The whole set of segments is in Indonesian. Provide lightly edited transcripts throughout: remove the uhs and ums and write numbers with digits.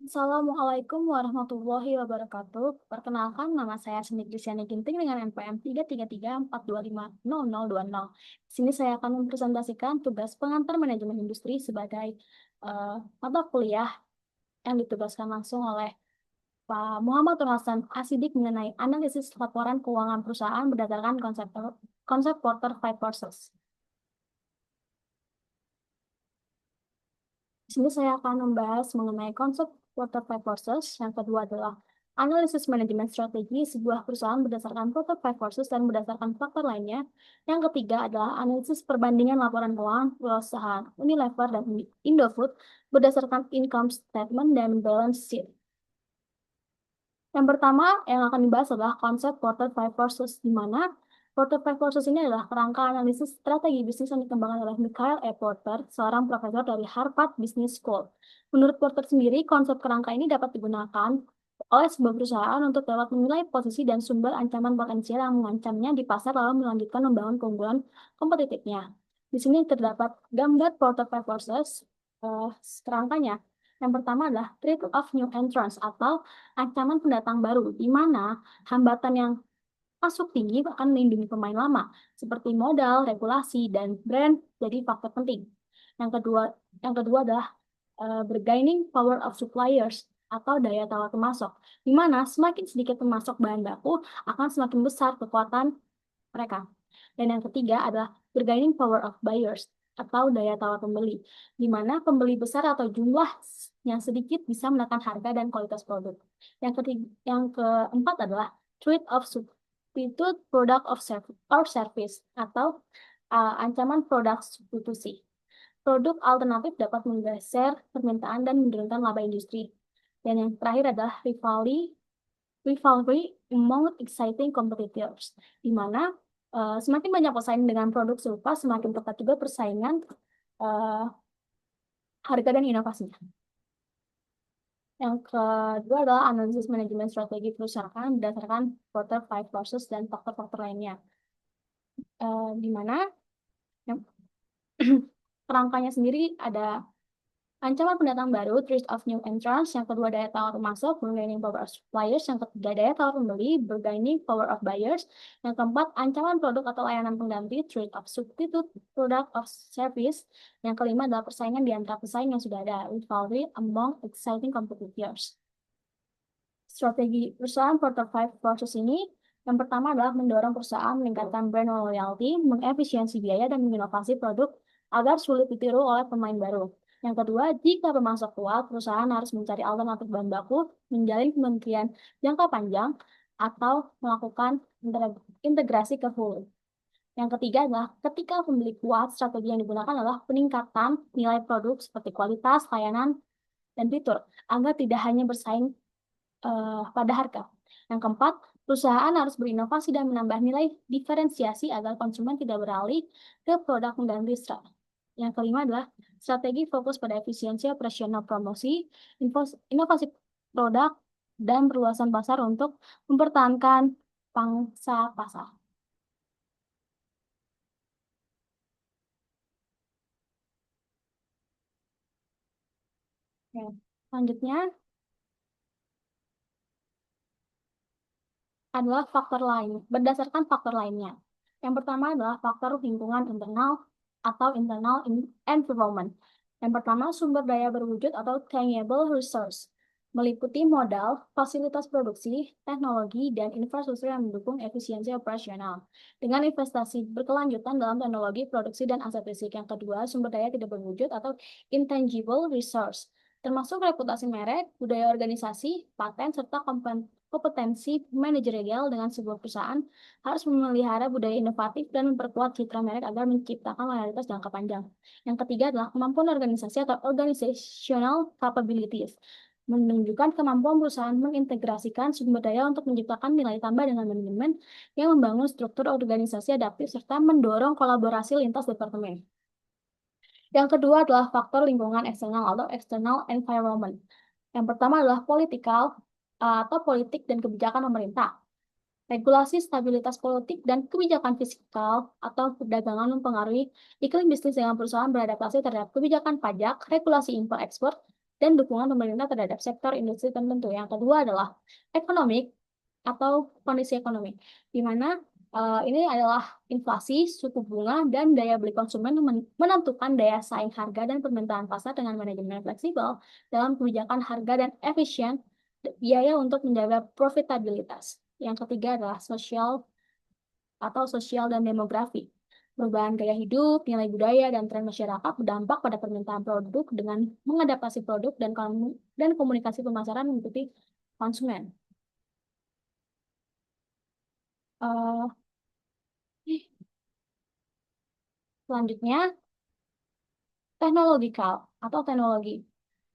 Assalamualaikum warahmatullahi wabarakatuh. Perkenalkan, nama saya Seni Kristiani Ginting dengan NPM 33342500020. Di sini saya akan mempresentasikan tugas pengantar manajemen industri sebagai mata kuliah yang ditugaskan langsung oleh Pak Muhammad Nur Hasan Asidik mengenai analisis laporan keuangan perusahaan berdasarkan konsep Porter Five Forces. Di sini saya akan membahas mengenai konsep Porter Five Forces. Yang kedua adalah analisis manajemen strategi sebuah perusahaan berdasarkan Porter Five Forces dan berdasarkan faktor lainnya. Yang ketiga adalah analisis perbandingan laporan keuangan perusahaan Unilever dan Indofood berdasarkan income statement dan balance sheet. Yang pertama yang akan dibahas adalah konsep Porter Five Forces, di mana Porter Five Forces ini adalah kerangka analisis strategi bisnis yang dikembangkan oleh Michael E. Porter, seorang profesor dari Harvard Business School. Menurut Porter sendiri, konsep kerangka ini dapat digunakan oleh sebuah perusahaan untuk dapat menilai posisi dan sumber ancaman potensial yang mengancamnya di pasar lalu melanjutkan membangun keunggulan kompetitifnya. Di sini terdapat gambar Porter Five Forces, kerangkanya. Yang pertama adalah threat of new entrants atau ancaman pendatang baru, di mana hambatan yang masuk tinggi akan melindungi pemain lama, seperti modal, regulasi, dan brand jadi faktor penting. Yang kedua adalah bargaining power of suppliers atau daya tawar pemasok, di mana semakin sedikit pemasok bahan baku akan semakin besar kekuatan mereka. Dan yang ketiga adalah bargaining power of buyers atau daya tawar pembeli, di mana pembeli besar atau jumlah yang sedikit bisa menekan harga dan kualitas produk. Yang keempat adalah threat of substitute product of service atau ancaman produk substitusi. Produk alternatif dapat menggeser permintaan dan menurunkan laba industri. Dan yang terakhir adalah rivalry among exciting competitors, di mana semakin banyak pesaing dengan produk serupa, semakin ketat juga persaingan harga dan inovasinya. Yang kedua adalah analisis manajemen strategi perusahaan berdasarkan Porter Five Forces dan faktor-faktor lainnya, di mana yang kerangkanya sendiri ada ancaman pendatang baru, threat of new entrants. Yang kedua, daya tawar masuk, bargaining power of suppliers. Yang ketiga, daya tawar pembeli, bargaining power of buyers. Yang keempat, ancaman produk atau layanan pengganti, threat of substitute product of service. Yang kelima adalah persaingan di antara pesaing yang sudah ada, rivalry among exciting competitors. Strategi perusahaan Porter Five Forces ini, yang pertama adalah mendorong perusahaan meningkatkan brand loyalty, mengefisiensi biaya, dan menginovasi produk agar sulit ditiru oleh pemain baru. Yang kedua, jika pemasok kuat, perusahaan harus mencari alternatif bahan baku, menjalin kementerian jangka panjang, atau melakukan integrasi ke hulu. Yang ketiga adalah ketika pembeli kuat, strategi yang digunakan adalah peningkatan nilai produk seperti kualitas, layanan, dan fitur, agar tidak hanya bersaing pada harga. Yang keempat, perusahaan harus berinovasi dan menambah nilai diferensiasi agar konsumen tidak beralih ke produk pengganti. Yang kelima adalah strategi fokus pada efisiensi operasional promosi, inovasi produk, dan perluasan pasar untuk mempertahankan pangsa pasar. Oke. Selanjutnya adalah faktor lain, berdasarkan faktor lainnya. Yang pertama adalah faktor lingkungan internal atau internal environment. Yang pertama, sumber daya berwujud atau tangible resource, meliputi modal, fasilitas produksi, teknologi, dan infrastruktur yang mendukung efisiensi operasional. Dengan investasi berkelanjutan dalam teknologi, produksi, dan aset fisik. Yang kedua, sumber daya tidak berwujud atau intangible resource, termasuk reputasi merek, budaya organisasi, paten, serta kompetensi manajerial. Dengan sebuah perusahaan harus memelihara budaya inovatif dan memperkuat citra merek agar menciptakan loyalitas jangka panjang. Yang ketiga adalah kemampuan organisasi atau organizational capabilities, menunjukkan kemampuan perusahaan mengintegrasikan sumber daya untuk menciptakan nilai tambah dengan manajemen yang membangun struktur organisasi adaptif serta mendorong kolaborasi lintas departemen. Yang kedua adalah faktor lingkungan eksternal atau external environment. Yang pertama adalah atau politik dan kebijakan pemerintah. Regulasi, stabilitas politik, dan kebijakan fiskal atau perdagangan mempengaruhi iklim bisnis dengan perusahaan beradaptasi terhadap kebijakan pajak, regulasi impor-ekspor, dan dukungan pemerintah terhadap sektor industri tertentu. Yang kedua adalah ekonomik atau kondisi ekonomi, di mana ini adalah inflasi, suku bunga, dan daya beli konsumen menentukan daya saing harga dan permintaan pasar dengan manajemen yang fleksibel dalam kebijakan harga dan efisien biaya untuk menjaga profitabilitas. Yang ketiga adalah sosial dan demografi. Perubahan gaya hidup, nilai budaya, dan tren masyarakat berdampak pada permintaan produk dengan mengadaptasi produk dan komunikasi pemasaran mengikuti konsumen. Eh, Selanjutnya, teknologi.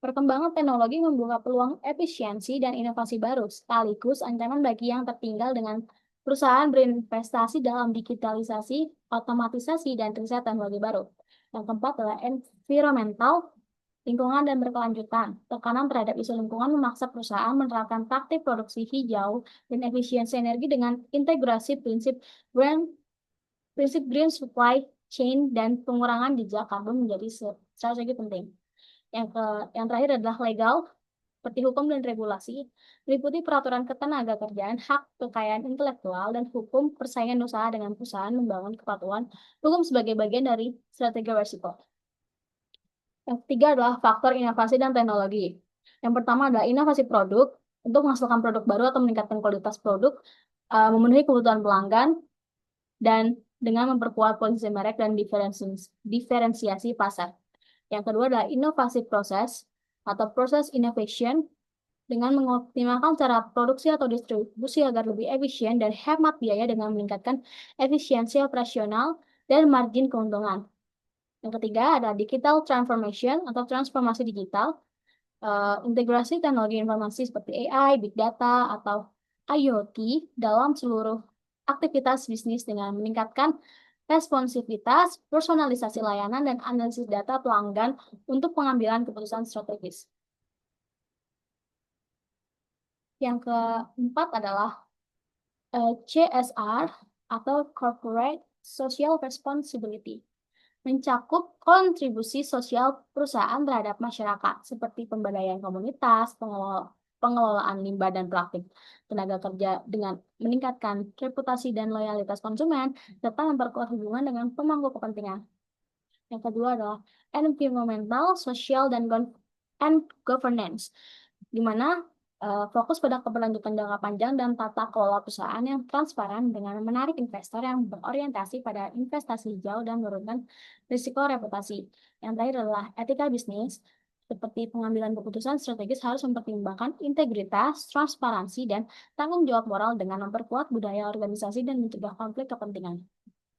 Perkembangan teknologi membuka peluang efisiensi dan inovasi baru, sekaligus ancaman bagi yang tertinggal dengan perusahaan berinvestasi dalam digitalisasi, otomatisasi, dan riset teknologi baru. Yang keempat adalah environmental, lingkungan dan berkelanjutan. Tekanan terhadap isu lingkungan memaksa perusahaan menerapkan praktik produksi hijau dan efisiensi energi dengan integrasi prinsip green supply chain dan pengurangan jejak karbon menjadi strategi penting. Yang terakhir adalah legal, seperti hukum dan regulasi, meliputi peraturan ketenagakerjaan, hak kekayaan intelektual, dan hukum persaingan usaha dengan perusahaan membangun kepatuhan hukum sebagai bagian dari strategi resiko. Yang ketiga adalah faktor inovasi dan teknologi. Yang pertama adalah inovasi produk, untuk menghasilkan produk baru atau meningkatkan kualitas produk, memenuhi kebutuhan pelanggan, dan dengan memperkuat posisi merek dan diferensiasi pasar. Yang kedua adalah inovasi proses atau process innovation, dengan mengoptimalkan cara produksi atau distribusi agar lebih efisien dan hemat biaya dengan meningkatkan efisiensi operasional dan margin keuntungan. Yang ketiga adalah digital transformation atau transformasi digital, integrasi teknologi informasi seperti AI, big data, atau IoT dalam seluruh aktivitas bisnis dengan meningkatkan responsivitas, personalisasi layanan, dan analisis data pelanggan untuk pengambilan keputusan strategis. Yang keempat adalah CSR atau Corporate Social Responsibility, mencakup kontribusi sosial perusahaan terhadap masyarakat, seperti pemberdayaan komunitas, pengelolaan limbah dan praktik tenaga kerja dengan meningkatkan reputasi dan loyalitas konsumen, serta memperkuat hubungan dengan pemangku kepentingan. Yang kedua adalah environmental, social, dan governance, di mana fokus pada keberlanjutan jangka panjang dan tata kelola perusahaan yang transparan dengan menarik investor yang berorientasi pada investasi hijau dan menurunkan risiko reputasi. Yang terakhir adalah etika bisnis, seperti pengambilan keputusan strategis harus mempertimbangkan integritas, transparansi, dan tanggung jawab moral dengan memperkuat budaya organisasi dan mencegah konflik kepentingan.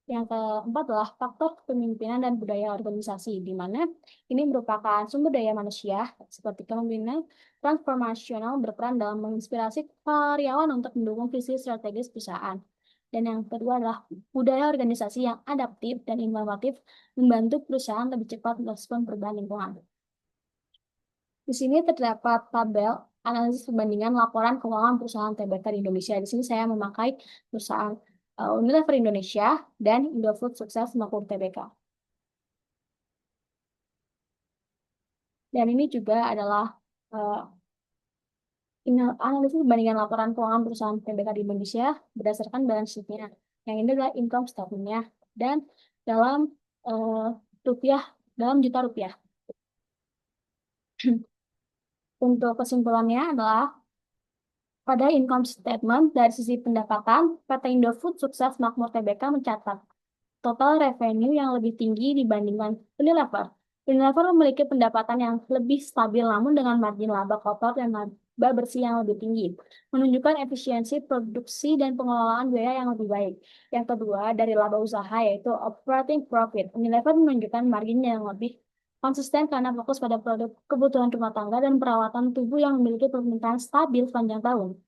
Yang keempat adalah faktor kepemimpinan dan budaya organisasi, di mana ini merupakan sumber daya manusia seperti kepemimpinan transformasional berperan dalam menginspirasi karyawan untuk mendukung visi strategis perusahaan. Dan yang kedua adalah budaya organisasi yang adaptif dan inovatif, membantu perusahaan lebih cepat merespon perubahan lingkungan. Di sini terdapat tabel analisis perbandingan laporan keuangan perusahaan TBK di Indonesia. Di sini saya memakai perusahaan Unilever Indonesia dan Indofood Sukses Makmur TBK. Dan ini juga adalah analisis perbandingan laporan keuangan perusahaan TBK di Indonesia berdasarkan balance sheet-nya. Yang ini adalah income statement-nya dan dalam juta rupiah. Untuk kesimpulannya adalah pada income statement dari sisi pendapatan, PT Indofood Sukses Makmur TBK mencatat total revenue yang lebih tinggi dibandingkan Unilever. Unilever memiliki pendapatan yang lebih stabil namun dengan margin laba kotor dan laba bersih yang lebih tinggi, menunjukkan efisiensi produksi dan pengelolaan biaya yang lebih baik. Yang kedua, dari laba usaha yaitu operating profit. Unilever menunjukkan margin yang lebih konsisten karena fokus pada produk kebutuhan rumah tangga dan perawatan tubuh yang memiliki permintaan stabil sepanjang tahun.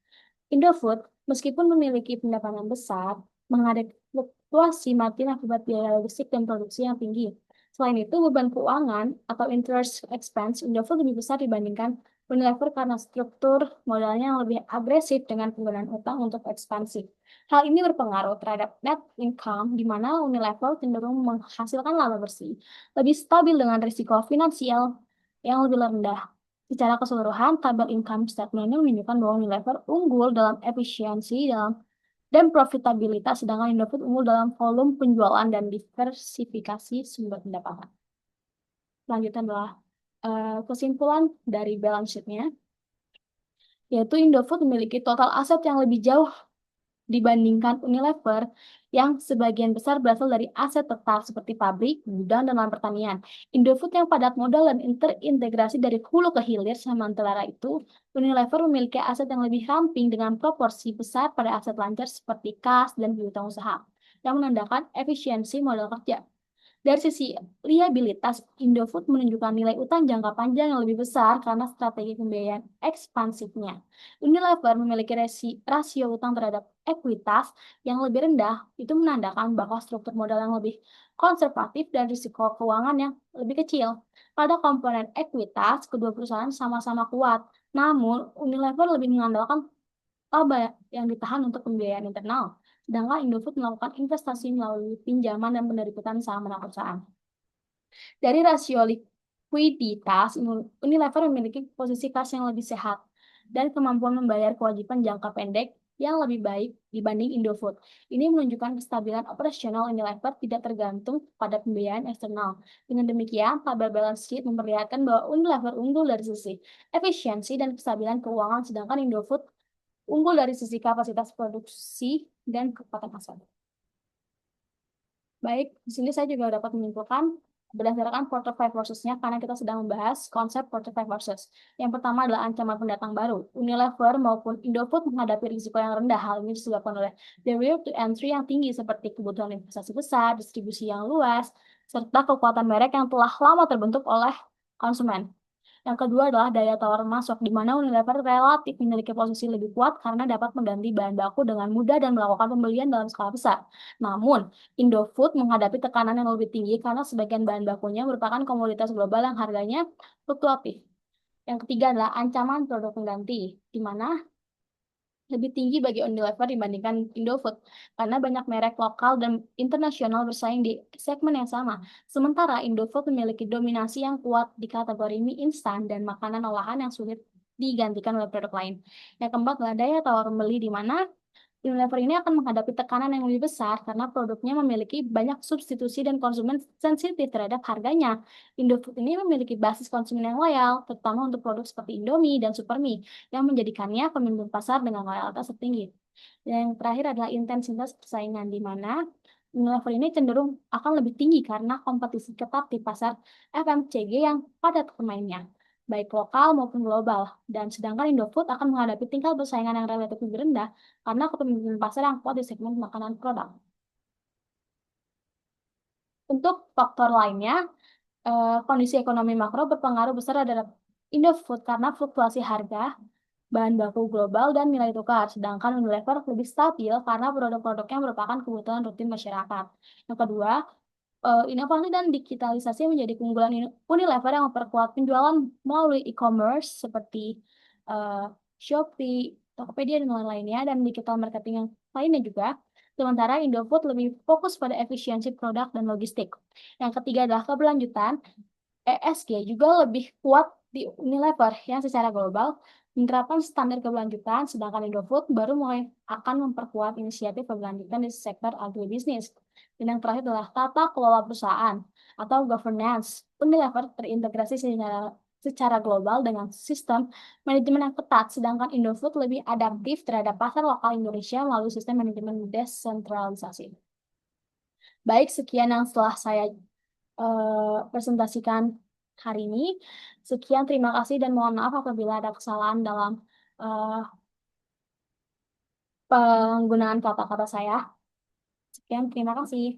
Indofood, meskipun memiliki pendapatan besar, menghadapi fluktuasi margin akibat biaya logistik dan produksi yang tinggi. Selain itu, beban keuangan atau interest expense Indofood lebih besar dibandingkan Unilever karena struktur modalnya yang lebih agresif dengan penggunaan utang untuk ekspansi. Hal ini berpengaruh terhadap net income, di mana Unilever cenderung menghasilkan laba bersih, lebih stabil dengan risiko finansial yang lebih rendah. Secara keseluruhan, tabel income statement ini menunjukkan bahwa Unilever unggul dalam efisiensi dan profitabilitas, sedangkan Indofood unggul dalam volume penjualan dan diversifikasi sumber pendapatan. Selanjutnya adalah kesimpulan dari balance sheet-nya, yaitu Indofood memiliki total aset yang lebih jauh dibandingkan Unilever yang sebagian besar berasal dari aset tetap seperti pabrik, gudang, dan lahan pertanian. Indofood yang padat modal dan terintegrasi dari hulu ke hilir, sementara itu Unilever memiliki aset yang lebih ramping dengan proporsi besar pada aset lancar seperti kas dan piutang usaha, yang menandakan efisiensi modal kerja. Dari sisi liabilitas, Indofood menunjukkan nilai utang jangka panjang yang lebih besar karena strategi pembiayaan ekspansifnya. Unilever memiliki rasio utang terhadap ekuitas yang lebih rendah, itu menandakan bahwa struktur modal yang lebih konservatif dan risiko keuangan yang lebih kecil. Pada komponen ekuitas, kedua perusahaan sama-sama kuat, namun Unilever lebih mengandalkan laba yang ditahan untuk pembiayaan internal, sedangkan Indofood melakukan investasi melalui pinjaman dan penerbitan saham anak perusahaan. Dari rasio likuiditas, Unilever memiliki posisi kas yang lebih sehat dan kemampuan membayar kewajiban jangka pendek yang lebih baik dibanding Indofood. Ini menunjukkan kestabilan operasional Unilever tidak tergantung pada pembiayaan eksternal. Dengan demikian, tabel balance sheet memperlihatkan bahwa Unilever unggul dari sisi efisiensi dan kestabilan keuangan, sedangkan Indofood unggul dari sisi kapasitas produksi dan kekuatan aset. Baik, di sini saya juga dapat menyimpulkan berdasarkan portfolio forces-nya karena kita sedang membahas konsep portfolio forces. Yang pertama adalah ancaman pendatang baru. Unilever maupun Indofood menghadapi risiko yang rendah. Hal ini disebabkan oleh barrier to entry yang tinggi seperti kebutuhan investasi besar, distribusi yang luas, serta kekuatan merek yang telah lama terbentuk oleh konsumen. Yang kedua adalah daya tawar masuk, di mana Unilever relatif memiliki posisi lebih kuat karena dapat mengganti bahan baku dengan mudah dan melakukan pembelian dalam skala besar. Namun, Indofood menghadapi tekanan yang lebih tinggi karena sebagian bahan bakunya merupakan komoditas global yang harganya fluktuatif. Yang ketiga adalah ancaman produk pengganti, di mana lebih tinggi bagi Unilever dibandingkan Indofood karena banyak merek lokal dan internasional bersaing di segmen yang sama. Sementara Indofood memiliki dominasi yang kuat di kategori mie instan dan makanan olahan yang sulit digantikan oleh produk lain. Yang keempat adalah daya tawar membeli, di mana Unilever ini akan menghadapi tekanan yang lebih besar karena produknya memiliki banyak substitusi dan konsumen sensitif terhadap harganya. Indofood ini memiliki basis konsumen yang loyal, terutama untuk produk seperti Indomie dan Supermie, yang menjadikannya pemimpin pasar dengan loyalitas tertinggi. Dan yang terakhir adalah intensitas persaingan, di mana Unilever ini cenderung akan lebih tinggi karena kompetisi ketat di pasar FMCG yang padat pemainnya, baik lokal maupun global. Dan sedangkan Indofood akan menghadapi tingkat persaingan yang relatif lebih rendah karena kepemimpinan pasar yang kuat di segmen makanan produk. Untuk faktor lainnya, kondisi ekonomi makro berpengaruh besar terhadap Indofood karena fluktuasi harga, bahan baku global, dan nilai tukar. Sedangkan Unilever lebih stabil karena produk-produknya merupakan kebutuhan rutin masyarakat. Yang kedua, inovasi dan digitalisasi menjadi keunggulan Unilever yang memperkuat penjualan melalui e-commerce seperti uh, Shopee, Tokopedia, dan lain-lainnya, dan digital marketing yang lainnya juga. Sementara Indofood lebih fokus pada efisiensi produk dan logistik. Yang ketiga adalah keberlanjutan. ESG juga lebih kuat di Unilever yang secara global menerapkan standar keberlanjutan, sedangkan Indofood baru mulai akan memperkuat inisiatif keberlanjutan di sektor agribisnis. Dan yang terakhir adalah tata kelola perusahaan atau governance. Unilever terintegrasi secara global dengan sistem manajemen yang ketat, sedangkan Indofood lebih adaptif terhadap pasar lokal Indonesia melalui sistem manajemen desentralisasi. Baik, sekian yang setelah saya presentasikan hari ini. Sekian, terima kasih dan mohon maaf apabila ada kesalahan dalam eh, penggunaan kata-kata saya. Sekian, terima kasih.